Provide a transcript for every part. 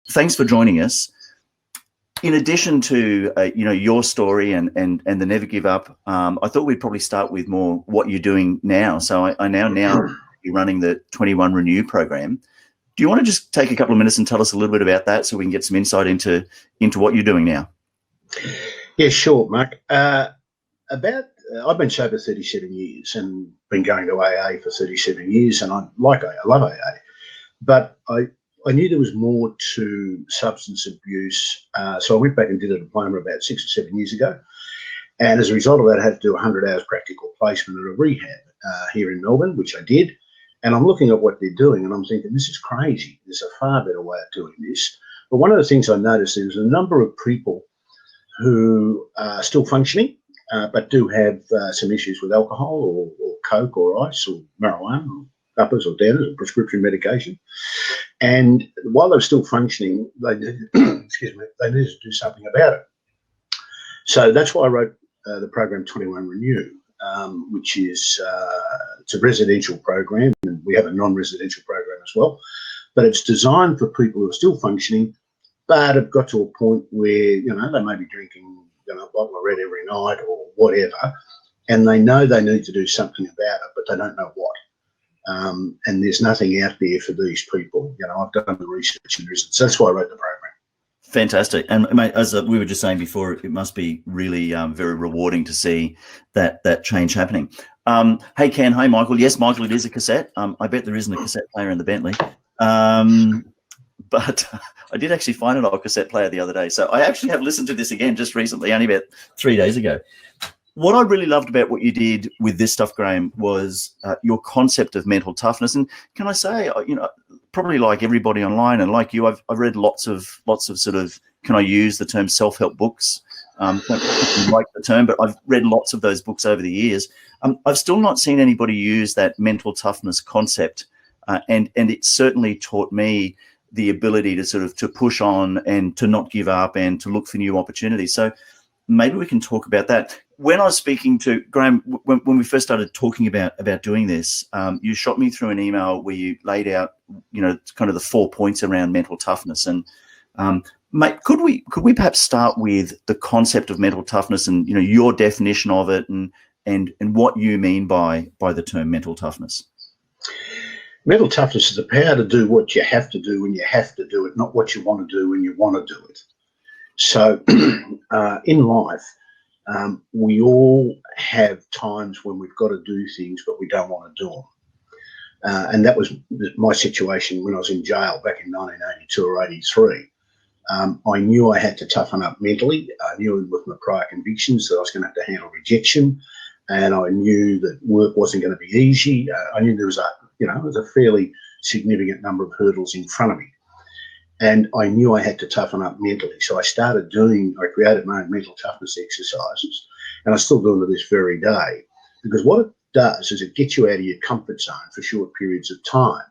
thanks for joining us. In addition to your story and the Never Give Up, I thought we'd probably start with more what you're doing now. So I now you're running the 21 Renew program. Do you want to just take a couple of minutes and tell us a little bit about that, so we can get some insight into what you're doing now? Yeah, sure, Mark. I've been sober 37 years and been going to AA for 37 years, and I like AA, I love AA. But I knew there was more to substance abuse, so I went back and did a diploma about 6 or 7 years ago. And as a result of that, I had to do 100 hours practical placement at a rehab here in Melbourne, which I did. And I'm looking at what they're doing, and I'm thinking, this is crazy. There's a far better way of doing this. But one of the things I noticed, there was a number of people who are still functioning, but do have some issues with alcohol or coke or ice or marijuana or uppers or downers or prescription medication. And while they're still functioning, they needed, they needed to do something about it. So that's why I wrote the program 21 Renew, which is it's a residential program, and we have a non-residential program as well. But it's designed for people who are still functioning, but have got to a point where they may be drinking a bottle of red every night or whatever, and they know they need to do something about it, but they don't know what. And there's nothing out there for these people. I've done the research and so that's why I wrote the program. Fantastic. And mate, as we were just saying before, it must be really very rewarding to see that change happening. Hey, Ken. Hey, Michael. Yes, Michael, it is a cassette. I bet there isn't a cassette player in the Bentley. But I did actually find an old cassette player the other day. So I actually have listened to this again just recently, only about 3 days ago. What I really loved about what you did with this stuff, Graham, was your concept of mental toughness. And can I say, probably like everybody online and like you, I've read lots of sort of, can I use the term self-help books? Don't like the term, but I've read lots of those books over the years. I've still not seen anybody use that mental toughness concept, and it certainly taught me the ability to sort of to push on and to not give up and to look for new opportunities. So maybe we can talk about that. When I was speaking to Graham, when we first started talking about doing this, you shot me through an email where you laid out, kind of the 4 points around mental toughness. And mate, could we perhaps start with the concept of mental toughness and your definition of it and what you mean by the term mental toughness? Mental toughness is the power to do what you have to do when you have to do it, not what you want to do when you want to do it. So in life, we all have times when we've got to do things, but we don't want to do them. And that was my situation when I was in jail back in 1982 or 83. I knew I had to toughen up mentally. I knew with my prior convictions that I was going to have to handle rejection, and I knew that work wasn't going to be easy. I knew there was a fairly significant number of hurdles in front of me. And I knew I had to toughen up mentally. So I created my own mental toughness exercises, and I still do them to this very day, because what it does is it gets you out of your comfort zone for short periods of time.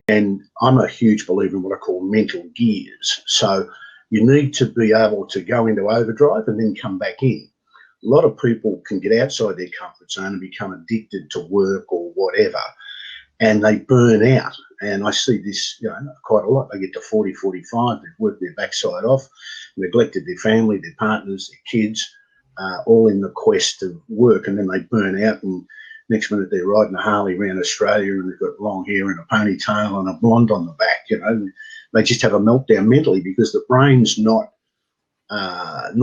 And I'm a huge believer in what I call mental gears. So you need to be able to go into overdrive and then come back in. A lot of people can get outside their comfort zone and become addicted to work or whatever, and they burn out. And I see this, quite a lot. They get to 40, 45, they've worked their backside off, neglected their family, their partners, their kids, all in the quest of work, and then they burn out, and next minute they're riding a Harley around Australia and they've got long hair and a ponytail and a blonde on the back, and they just have a meltdown mentally because the brain's not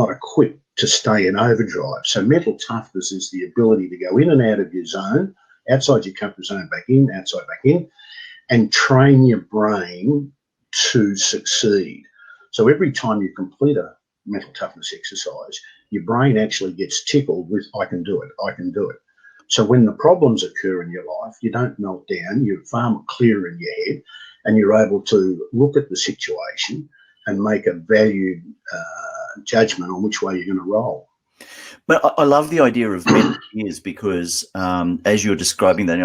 equipped to stay in overdrive. So mental toughness is the ability to go in and out of your zone, outside your comfort zone, back in, outside, back in, and train your brain to succeed. So every time you complete a mental toughness exercise, your brain actually gets tickled with, I can do it, I can do it. So when the problems occur in your life, you don't melt down, you're far more clear in your head, and you're able to look at the situation and make a valued judgment on which way you're going to roll. But I love the idea of mental gears because, as you're describing that,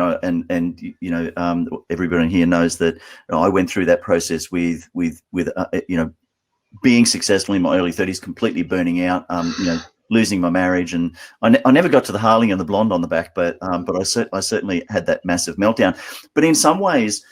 everybody here knows that I went through that process with being successful in my early 30s, completely burning out, losing my marriage, and I never got to the Harley and the blonde on the back, but I certainly had that massive meltdown. But in some ways,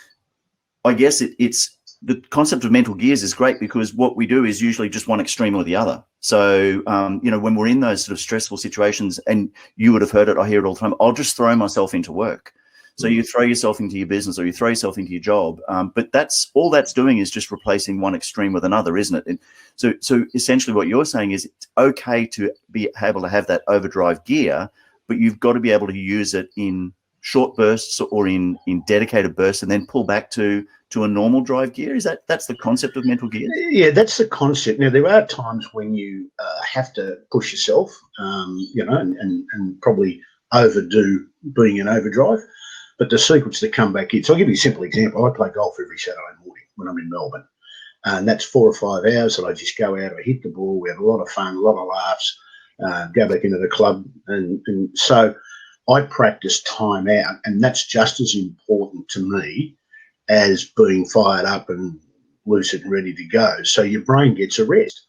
I guess it's the concept of mental gears is great because what we do is usually just one extreme or the other. So, when we're in those sort of stressful situations, and you would have heard it, I hear it all the time, I'll just throw myself into work. So you throw yourself into your business or you throw yourself into your job, but that's all that's doing is just replacing one extreme with another, isn't it? And so essentially what you're saying is it's okay to be able to have that overdrive gear, but you've got to be able to use it in short bursts or in dedicated bursts and then pull back to a normal drive gear. That's the concept of mental gear? Yeah, that's the concept. Now, there are times when you have to push yourself, and probably overdo being in overdrive. But the secret's to come back in. So I'll give you a simple example. I play golf every Saturday morning when I'm in Melbourne. And that's 4 or 5 hours that I just go out, I hit the ball, we have a lot of fun, a lot of laughs, go back into the club. And so I practice time out, and that's just as important to me as being fired up and lucid and ready to go. So your brain gets a rest.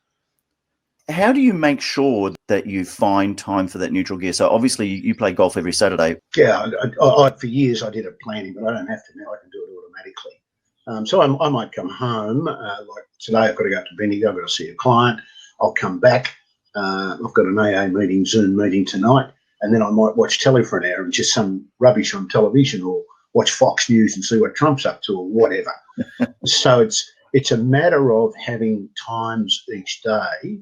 How do you make sure that you find time for that neutral gear? So obviously you play golf every Saturday. Yeah, I for years I did it planning, but I don't have to now. I can do it automatically. So I might come home, like today I've got to go to Bendigo, I've got to see a client. I'll come back. I've got an AA meeting, Zoom meeting tonight, and then I might watch telly for an hour and just some rubbish on television, or watch Fox News and see what Trump's up to or whatever. So it's a matter of having times each day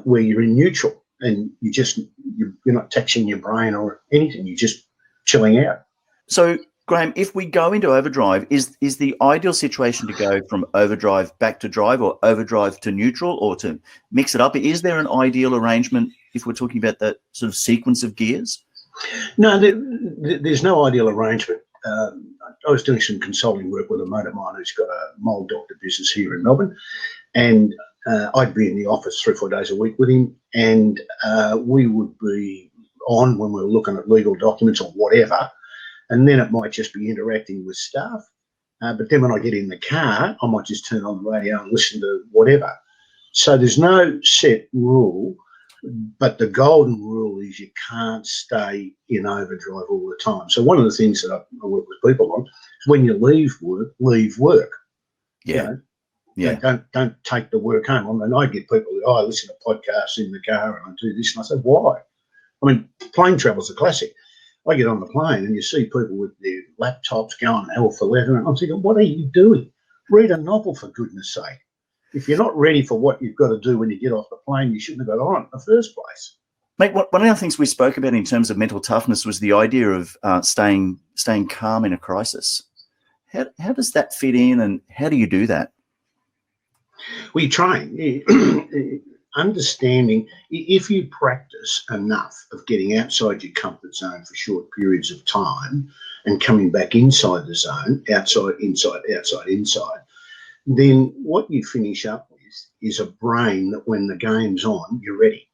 where you're in neutral and you're not taxing your brain or anything. You're just chilling out. So, Graham, if we go into overdrive, is the ideal situation to go from overdrive back to drive, or overdrive to neutral, or to mix it up? Is there an ideal arrangement if we're talking about that sort of sequence of gears? No, there's no ideal arrangement. I was doing some consulting work with a mate of mine who's got a mold doctor business here in Melbourne, and I'd be in the office 3 or 4 days a week with him, and we would be on when we were looking at legal documents or whatever, and then it might just be interacting with staff. But then when I get in the car, I might just turn on the radio and listen to whatever. So there's no set rule, but the golden rule is you can't stay in overdrive all the time. So one of the things that I work with people on is when you leave work. Yeah. You know? Yeah. Don't take the work home. I mean, I get people that, I listen to podcasts in the car and I do this, and I say, why? I mean, plane travel's a classic. I get on the plane and you see people with their laptops going hell for leather, and I'm thinking, what are you doing? Read a novel, for goodness sake. If you're not ready for what you've got to do when you get off the plane, you shouldn't have got on in the first place. Mate, one of the things we spoke about in terms of mental toughness was the idea of staying calm in a crisis. How does that fit in, and how do you do that? We train. Understanding, if you practice enough of getting outside your comfort zone for short periods of time and coming back inside the zone, outside, inside, outside, inside, then what you finish up with is a brain that when the game's on, you're ready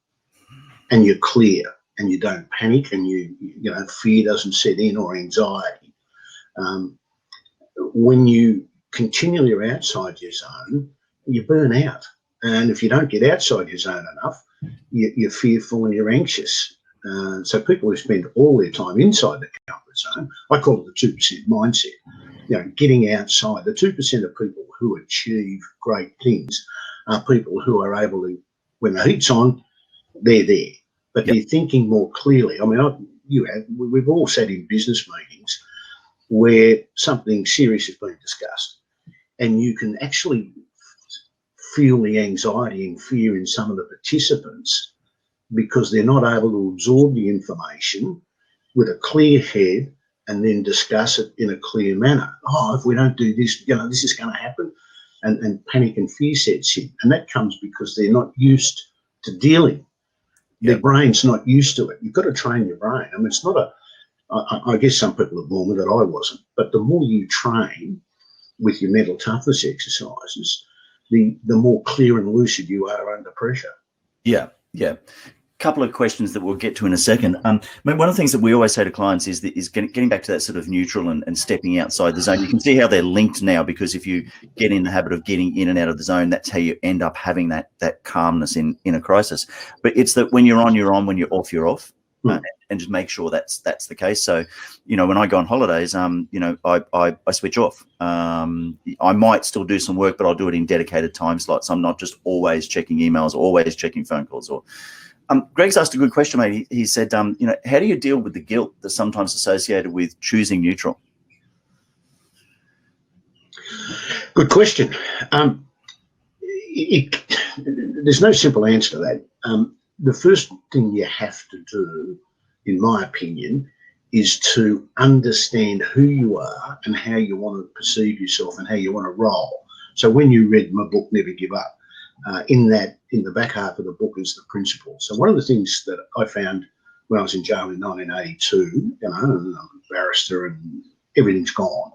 and you're clear and you don't panic, and fear doesn't set in, or anxiety. When you continually are outside your zone, you burn out. And if you don't get outside your zone enough, you're fearful and you're anxious. So people who spend all their time inside the comfort zone, I call it the 2% mindset. Getting outside. The 2% of people who achieve great things are people who are able to, when the heat's on, they're there. But They're thinking more clearly. I mean, we've all sat in business meetings where something serious is being discussed, and you can actually feel the anxiety and fear in some of the participants because they're not able to absorb the information with a clear head and then discuss it in a clear manner. If we don't do this, this is going to happen. And panic and fear sets in. And that comes because they're not used to dealing. Their brain's not used to it. You've got to train your brain. I mean, it's not I guess some people are born with it, I wasn't. But the more you train with your mental toughness exercises, the more clear and lucid you are under pressure. Yeah. Couple of questions that we'll get to in a second. One of the things that we always say to clients is getting back to that sort of neutral and stepping outside the zone. You can see how they're linked now, because if you get in the habit of getting in and out of the zone, that's how you end up having that calmness in a crisis. But it's that when you're on, you're on. When you're off, you're off. just make sure that's the case. So, when I go on holidays, I switch off. I might still do some work, but I'll do it in dedicated time slots. I'm not just always checking emails, always checking phone calls. Or Greg's asked a good question, mate. He said, how do you deal with the guilt that's sometimes associated with choosing neutral? Good question. There's no simple answer to that. The first thing you have to do, in my opinion, is to understand who you are and how you want to perceive yourself and how you want to roll. So when you read my book, Never Give Up, in the back half of the book is the principle. So one of the things that I found when I was in jail in 1982, and I'm a barrister and everything's gone,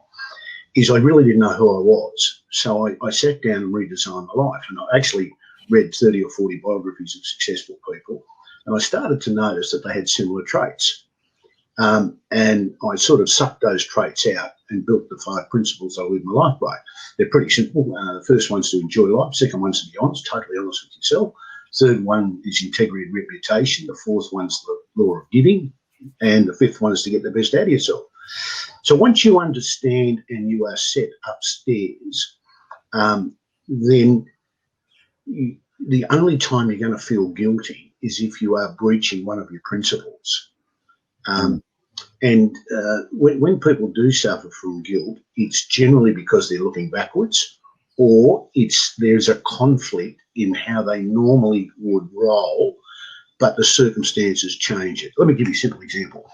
is I really didn't know who I was. So I sat down and redesigned my life, and I actually read 30 or 40 biographies of successful people, and I started to notice that they had similar traits. And I sort of sucked those traits out and built the 5 principles I live my life by. They're pretty simple. The first one's to enjoy life. Second one's to be honest, totally honest with yourself. Third one is integrity and reputation. The fourth one's the law of giving. And the fifth one is to get the best out of yourself. So once you understand and you are set upstairs, then the only time you're going to feel guilty is if you are breaching one of your principles. And when people do suffer from guilt, it's generally because they're looking backwards, or there's a conflict in how they normally would roll, but the circumstances change it. Let me give you a simple example.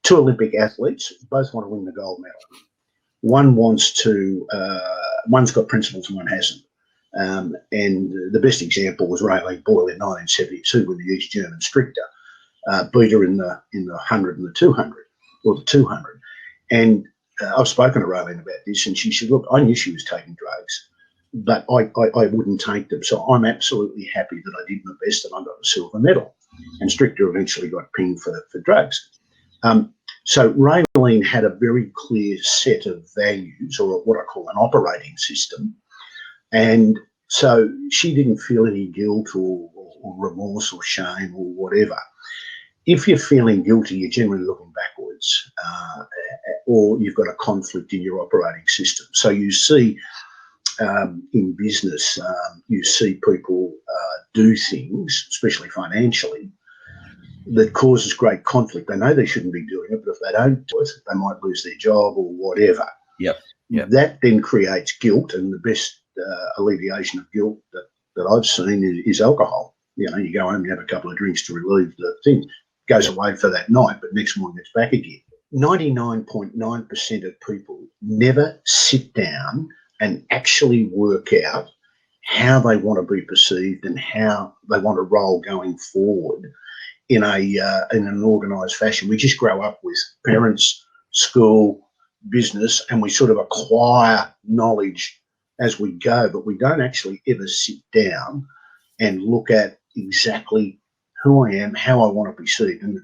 2 Olympic athletes both want to win the gold medal. One's got principles and one hasn't. And the best example was Raelene Boyle in 1972 with the East German Stricter, beat her in the 100 and the 200, or the 200. And I've spoken to Raelene about this, and she said, look, I knew she was taking drugs, but I wouldn't take them. So I'm absolutely happy that I did my best and I got the silver medal. And Stricter eventually got pinged for drugs. So Raelene had a very clear set of values, or what I call an operating system. And so she didn't feel any guilt or remorse or shame or whatever. If you're feeling guilty, you're generally looking backwards, or you've got a conflict in your operating system. So you see in business, you see people do things, especially financially, that causes great conflict. They know they shouldn't be doing it, but if they don't do it, they might lose their job or whatever. Yep. That then creates guilt, and the best alleviation of guilt that I've seen is alcohol. You go home and have a couple of drinks to relieve the thing. Goes away for that night, but next morning it's back again. 99.9% of people never sit down and actually work out how they want to be perceived and how they want to roll going forward in an organised fashion. We just grow up with parents, school, business, and we sort of acquire knowledge as we go, but we don't actually ever sit down and look at exactly who I am, how I want to be seen. And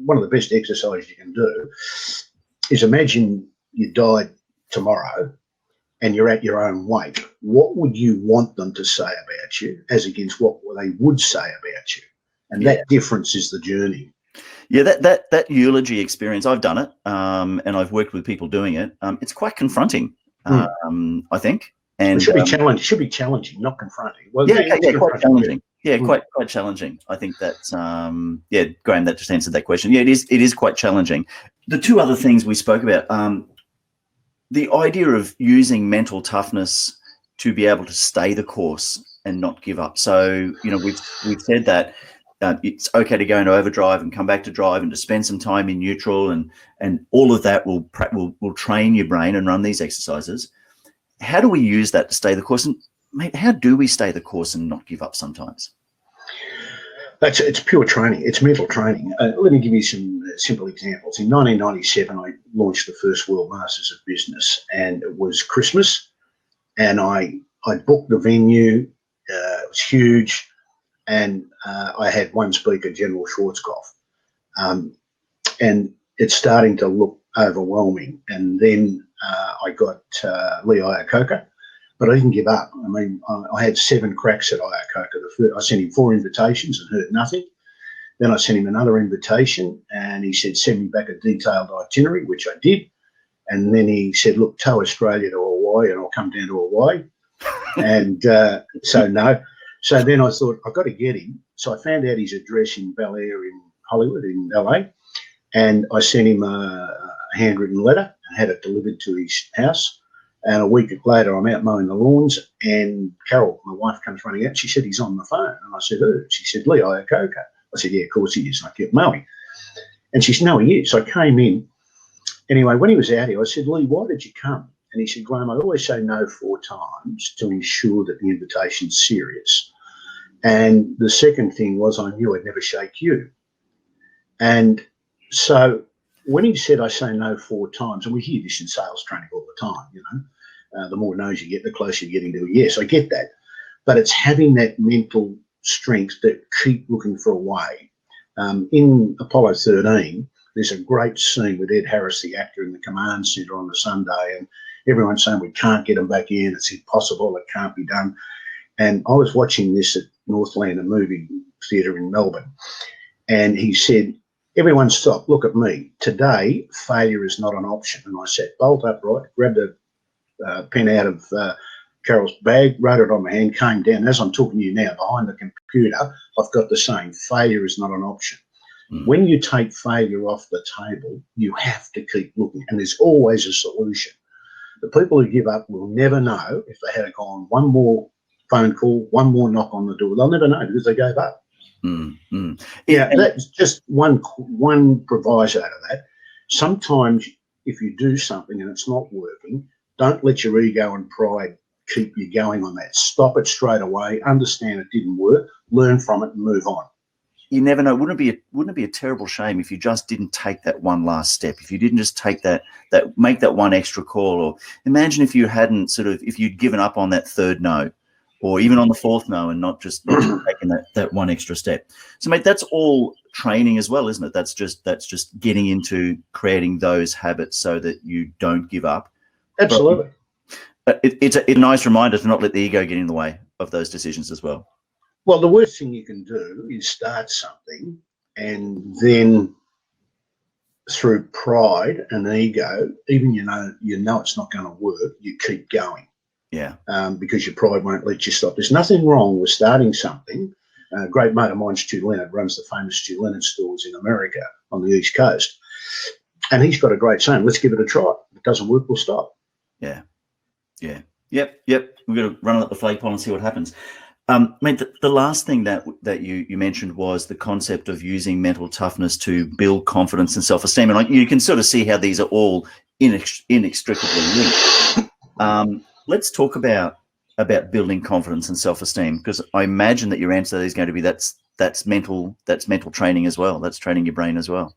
one of the best exercises you can do is imagine you died tomorrow and you're at your own wake. What would you want them to say about you as against what they would say about you? And that difference is the journey. Yeah, that eulogy experience, I've done it, and I've worked with people doing it. It's quite confronting, I think. And it should be challenging. Should be challenging, not confronting. Well, quite challenging. Yeah, quite challenging. I think that's Graham, that just answered that question. Yeah, it is quite challenging. The 2 other things we spoke about, the idea of using mental toughness to be able to stay the course and not give up. So, we've said that it's okay to go into overdrive and come back to drive and to spend some time in neutral, and all of that will train your brain and run these exercises. How do we use that to stay the course? And mate, how do we stay the course and not give up sometimes? It's pure training. It's mental training. Let me give you some simple examples. In 1997, I launched the first World Masters of Business, and it was Christmas, and I booked the venue. It was huge, and I had one speaker, General Schwarzkopf, and it's starting to look overwhelming. And then I got Lee Iacocca, but I didn't give up. I mean, I had 7 cracks at Iacocca. I sent him 4 invitations and heard nothing. Then I sent him another invitation, and he said, send me back a detailed itinerary, which I did. And then he said, look, tow Australia to Hawaii, and I'll come down to Hawaii. And so no. So then I thought, I've got to get him. So I found out his address in Bel Air in Hollywood, in LA. And I sent him a handwritten letter and had it delivered to his house. And a week later, I'm out mowing the lawns, and Carol, my wife, comes running out. She said, he's on the phone. And I said, who? She said, Lee Iacocca. I said, yeah, of course he is. And I kept mowing. And she said, no, he is. So I came in. Anyway, when he was out here, I said, Lee, why did you come? And he said, Graham, I always say no 4 times to ensure that the invitation's serious. And the second thing was, I knew I'd never shake you. And so when he said, I say no 4 times, and we hear this in sales training all the time, you know, the more no's you get, the closer you're getting to a yes. I get that. But it's having that mental strength that keep looking for a way. In Apollo 13, there's a great scene with Ed Harris, the actor, in the command centre on the Sunday, and everyone's saying we can't get them back in, it's impossible, it can't be done. And I was watching this at Northland, a movie theatre in Melbourne, and he said, everyone stop, look at me. Today, failure is not an option. And I sat bolt upright, grabbed a pen out of Carol's bag, wrote it on my hand, came down. As I'm talking to you now, behind the computer, I've got the saying, failure is not an option. When you take failure off the table, you have to keep looking, and there's always a solution. The people who give up will never know if they had gone one more phone call, one more knock on the door. They'll never know because they gave up. Yeah, that's just one proviso to that. Sometimes if you do something and it's not working, don't let your ego and pride keep you going on that. Stop it straight away. Understand it didn't work. Learn from it and move on. You never know. Wouldn't it be a terrible shame if you just didn't take that one last step? If you didn't just take make that one extra call, or imagine if you hadn't if you'd given up on that 3rd no, or even on the 4th no, and not just taking that one extra step. So, mate, that's all training as well, isn't it? That's just getting into creating those habits so that you don't give up. Absolutely. But it's a nice reminder to not let the ego get in the way of those decisions as well. Well, the worst thing you can do is start something and then through pride and ego, even you know it's not going to work, you keep going. Yeah. Because your pride won't let you stop. There's nothing wrong with starting something. A great mate of mine, Stu Leonard, runs the famous Stu Leonard stores in America on the East Coast. And he's got a great saying, let's give it a try. If it doesn't work, we'll stop. Yeah. Yeah. Yep. We've got to run it up the flagpole and see what happens. Mate, the last thing that you mentioned was the concept of using mental toughness to build confidence and self-esteem. And you can sort of see how these are all inextricably linked. Let's talk about building confidence and self-esteem, because I imagine that your answer is going to be that's mental training as well. That's training your brain as well.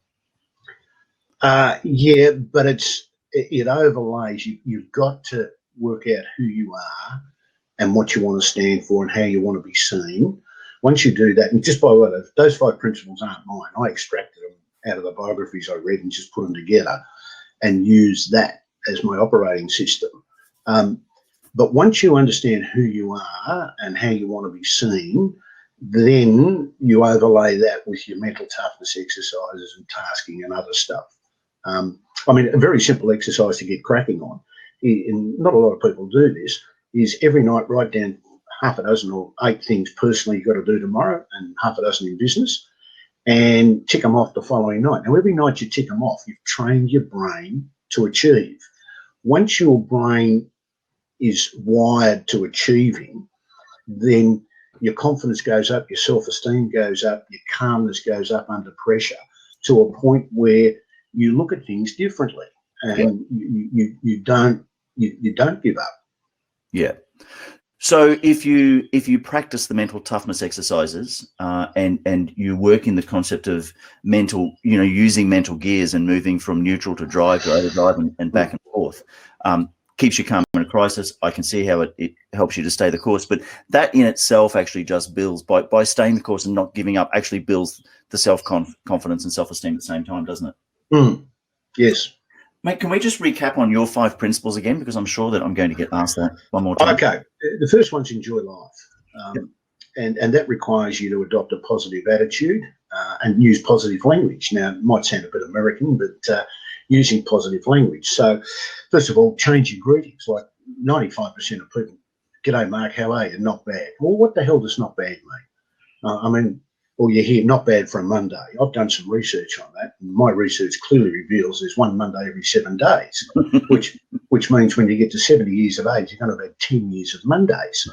Yeah, but it overlays. You've got to work out who you are and what you want to stand for and how you want to be seen. Once you do that, and just by the way, those 5 principles aren't mine. I extracted them out of the biographies I read and just put them together and use that as my operating system. But once you understand who you are and how you want to be seen, then you overlay that with your mental toughness exercises and tasking and other stuff. I mean, a very simple exercise to get cracking on, and not a lot of people do this, is every night write down half a dozen or 8 things personally you've got to do tomorrow and half a dozen in business, and tick them off the following night. Now, every night you tick them off, you've trained your brain to achieve. Once your brain is wired to achieving, then your confidence goes up, your self-esteem goes up, your calmness goes up under pressure to a point where you look at things differently, and you don't give up. Yeah. So if you practice the mental toughness exercises and you work in the concept of mental, using mental gears and moving from neutral to drive to overdrive and back and forth, keeps you calm in a crisis. I can see how it helps you to stay the course, but that in itself actually just builds, by staying the course and not giving up, actually builds the self-confidence and self-esteem at the same time, doesn't it? Yes. Mate, can we just recap on your 5 principles again? Because I'm sure that I'm going to get asked that one more time. Okay. The first one's enjoy life. And that requires you to adopt a positive attitude and use positive language. Now, it might sound a bit American, but using positive language. So, first of all, change your greetings. Like 95% of people, "G'day, Mark, how are you?" "Not bad." Well, what the hell does not bad mean? I mean, or you hear "not bad for a Monday." I've done some research on that, and my research clearly reveals there's one Monday every 7 days, which means when you get to 70 years of age, you're going to have 10 years of Mondays.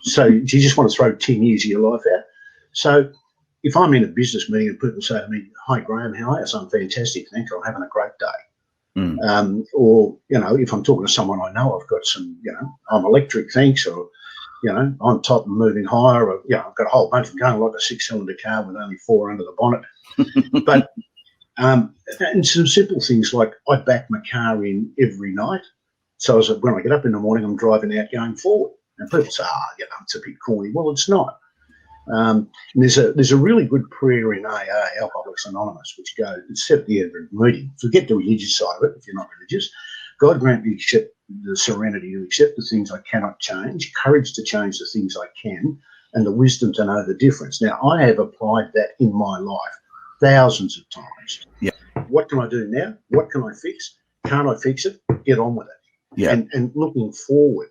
So do you just want to throw 10 years of your life out? So if I'm in a business meeting and people say to me, "Hi, Graham, how are you?" "I'm fantastic, thanks. I'm having a great day." Or, if I'm talking to someone I know, I've got some, "I'm electric, thanks," or, "I'm top and moving higher," or, "I've got a whole bunch of going like a 6-cylinder car with only 4 under the bonnet." But, and some simple things like I back my car in every night. So when I get up in the morning, I'm driving out going forward. And people say, "It's a bit corny." Well, it's not. And there's a really good prayer in AA, Alcoholics Anonymous, which goes, it's set at the end of the meeting. Forget the religious side of it if you're not religious. "God grant me the serenity to accept the things I cannot change, courage to change the things I can, and the wisdom to know the difference." Now, I have applied that in my life thousands of times. Yeah. What can I do now? What can I fix? Can't I fix it? Get on with it. Yeah. And looking forward.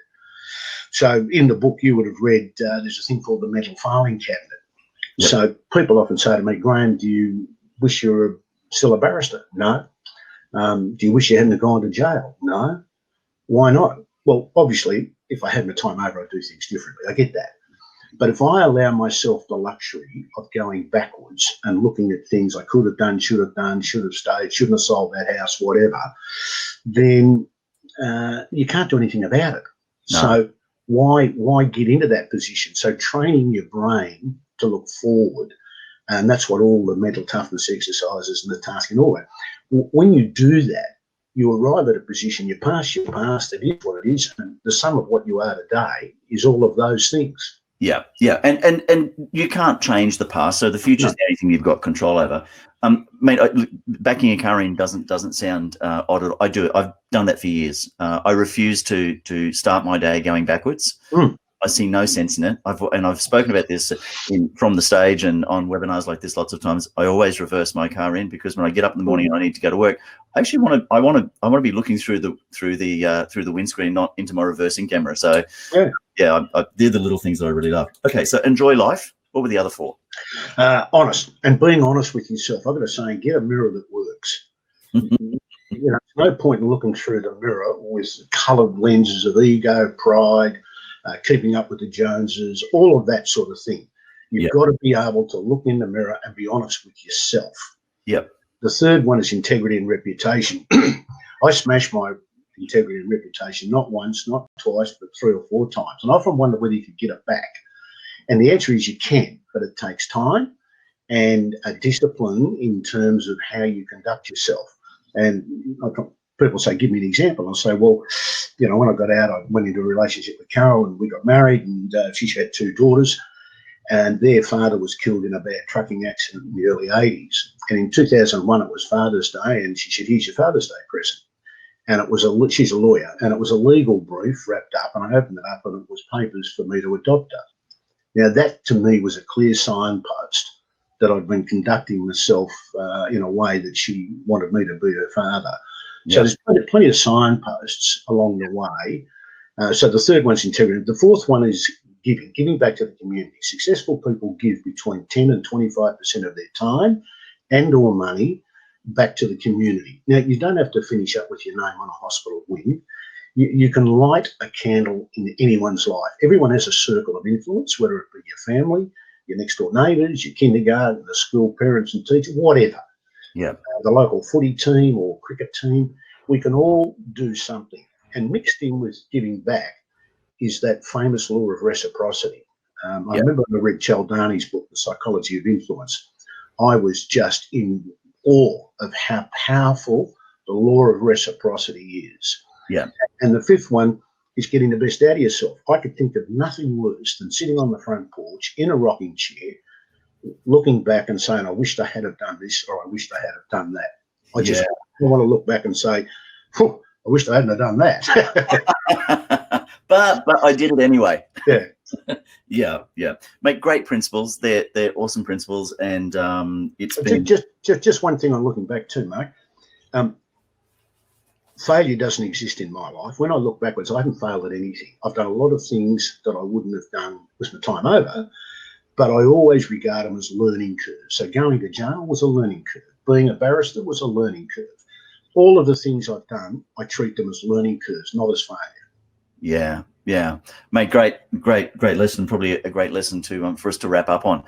So in the book you would have read, there's a thing called the mental filing cabinet. Yep. So people often say to me, "Graham, do you wish you were still a barrister?" "No." "Do you wish you hadn't gone to jail?" "No." "Why not?" "Well, obviously, if I had my time over, I'd do things differently. I get that. But if I allow myself the luxury of going backwards and looking at things I could have done, should have stayed, shouldn't have sold that house, whatever, then you can't do anything about it. No. So why get into that position? So training your brain to look forward, and that's what all the mental toughness exercises and the task and all that. When you do that, you arrive at a position, you pass your past, it is what it is, and the sum of what you are today is all of those things. Yeah, and you can't change the past, so the future is anything you've got control over. Mate, backing a car in doesn't sound odd at all. I do it. I've done that for years. I refuse to start my day going backwards. I see no sense in it. I've spoken about this from the stage and on webinars like this lots of times. I always reverse my car in because when I get up in the morning and I need to go to work, I actually want to be looking through the windscreen, not into my reversing camera. So yeah, they're the little things that I really love. Okay, so enjoy life. What were the other 4? Honest, and being honest with yourself. I've got a saying: get a mirror that works. There's no point in looking through the mirror with coloured lenses of ego, pride, keeping up with the Joneses, all of that sort of thing. You've got to be able to look in the mirror and be honest with yourself. Yep. The third one is integrity and reputation. I smashed my integrity and reputation not once, not twice, but 3 or 4 times. And I often wonder whether you could get it back. And the answer is you can, but it takes time and a discipline in terms of how you conduct yourself. And people say, "Give me an example." I'll say, well, when I got out, I went into a relationship with Carol and we got married, and she had 2 daughters, and their father was killed in a bad trucking accident in the early 80s. And in 2001, it was Father's Day, and she said, "Here's your Father's Day present." And it was she's a lawyer, and it was a legal brief wrapped up, and I opened it up and it was papers for me to adopt her. Now that to me was a clear signpost that I'd been conducting myself in a way that she wanted me to be her father. So there's plenty of signposts along the way. So the third one's integrity. The fourth one is giving back to the community. Successful people give between 10 and 25% of their time and or money back to the community. Now, you don't have to finish up with your name on a hospital wing. You can light a candle in anyone's life. Everyone has a circle of influence, whether it be your family, your next door neighbours, your kindergarten, the school, parents and teachers, whatever. Yeah. The local footy team or cricket team. We can all do something. And mixed in with giving back is that famous law of reciprocity. I remember when I read Cialdini's book, The Psychology of Influence. I was just in awe of how powerful the law of reciprocity is. Yeah. And the fifth one is getting the best out of yourself. I could think of nothing worse than sitting on the front porch in a rocking chair, looking back and saying, "I wished I had have done this," or "I wished I had have done that." I just want to look back and say, "I wished I hadn't have done that." but I did it anyway. Yeah. Yeah, yeah. Mate, great principles. They're awesome principles, and it's been Just one thing I'm looking back to, Mark. Failure doesn't exist in my life. When I look backwards, I haven't failed at anything. I've done a lot of things that I wouldn't have done was my time over, but I always regard them as learning curves. So going to jail was a learning curve. Being a barrister was a learning curve. All of the things I've done, I treat them as learning curves, not as failure. Yeah, yeah. Mate, great lesson. Probably a great lesson to for us to wrap up on.